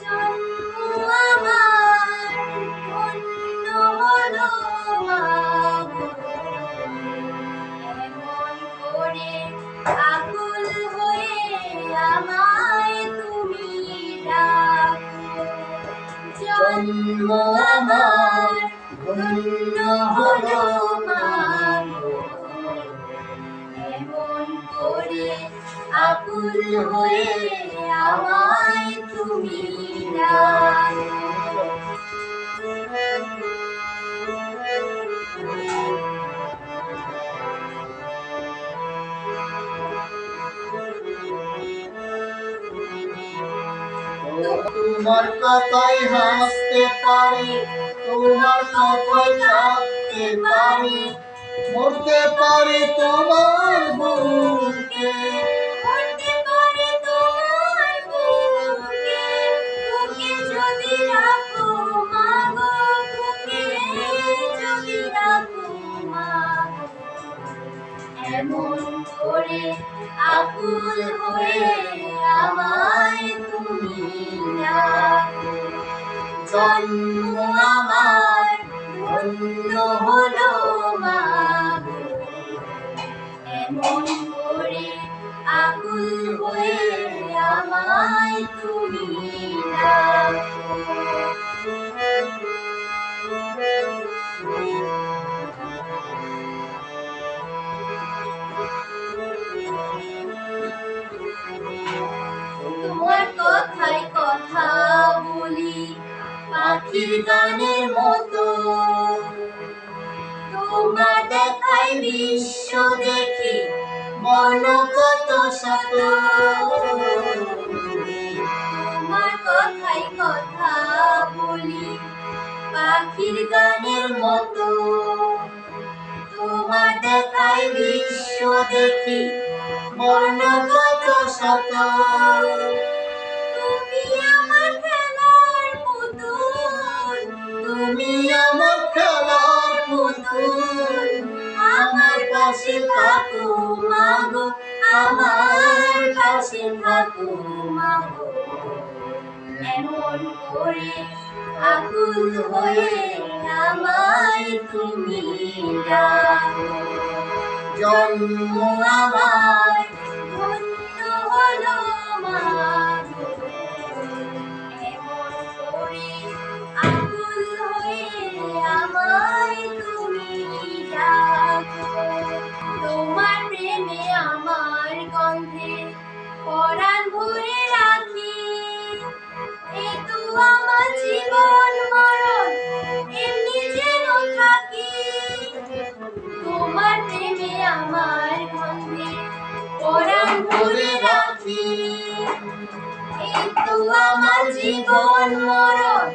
জন্ম আমার ধন্য হলো মা গো, এমন করে আকুল হয়ে আমায় তুমি ডাকো। জন্ম আমার ধন্য হলো মা গো, এমন করে আকুল হয়ে আমায় তুমি ডাকো। তোমার কথায় হাসতে পারি, তোমার কথায় কাঁদতে পারি, মরতে পারি তোমার বুকে, মরতে পারি তোমার বুকে, বুকে যদি রাখো মা গো, বুকে যদি রাখো মা গো, এমন করে আকুল হয়ে আমায় তুমি ডাকো। জন্ম আমার ধন্য হলো মা গো, এমন করে আকুল হয়ে আমায় তুমি ডাকো। তোমার কথায় কথা বলি পাখির গানের মতো, তোমার দেখায় বিশ্ব দেখি বর্ণ কত শত। তোমার কথায় কথা বলি পাখির গানের মতো, তোমার দেখায় বিশ্ব দেখি বর্ণ কত শত। তুমি আমার খেলার পুতুল, তুমি আমার খেলার পুতুল, আমার পাশে থাকো মা গো, আমার পাশে থাকো মা গো, এমন করে আকুল হয়ে আমায় তুমি ডাকো। জন্ম আমার ধন্য হলো মা গো, এমন করে আকুল হয়ে আমায় তুমি ডাকো। তোমার প্রেমে আমার গন্ধে পরাণ ভরে রাখি, এই তো আমার জীবন মরণ এমনি যেন থাকি। তোমার প্রেমে আমার গন্ধে পরাণ ভরে রাখি, এই তো আমার জীবন মরণ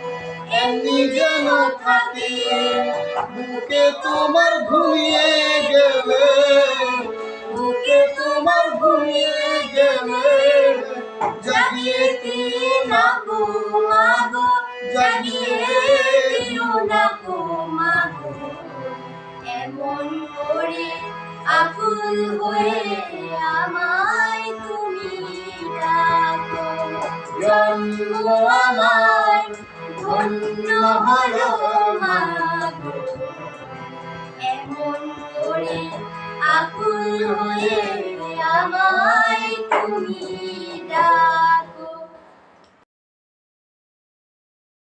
এমনি যেন থাকি। বুকে তোমার ঘুমিয়ে গেলে, বুকে তোমার ঘুমিয়ে গেলে, জাগিয়ে দিও না গো মা গো, জাগিয়ে দিও না গো মা গো, এমন করে আকুল হয়ে আমায় তুমি ডাকো। জন্ম আমার ধন্য হলো মা গো, এমন করে আকুল হয়ে আমায় তুমি ডাকো।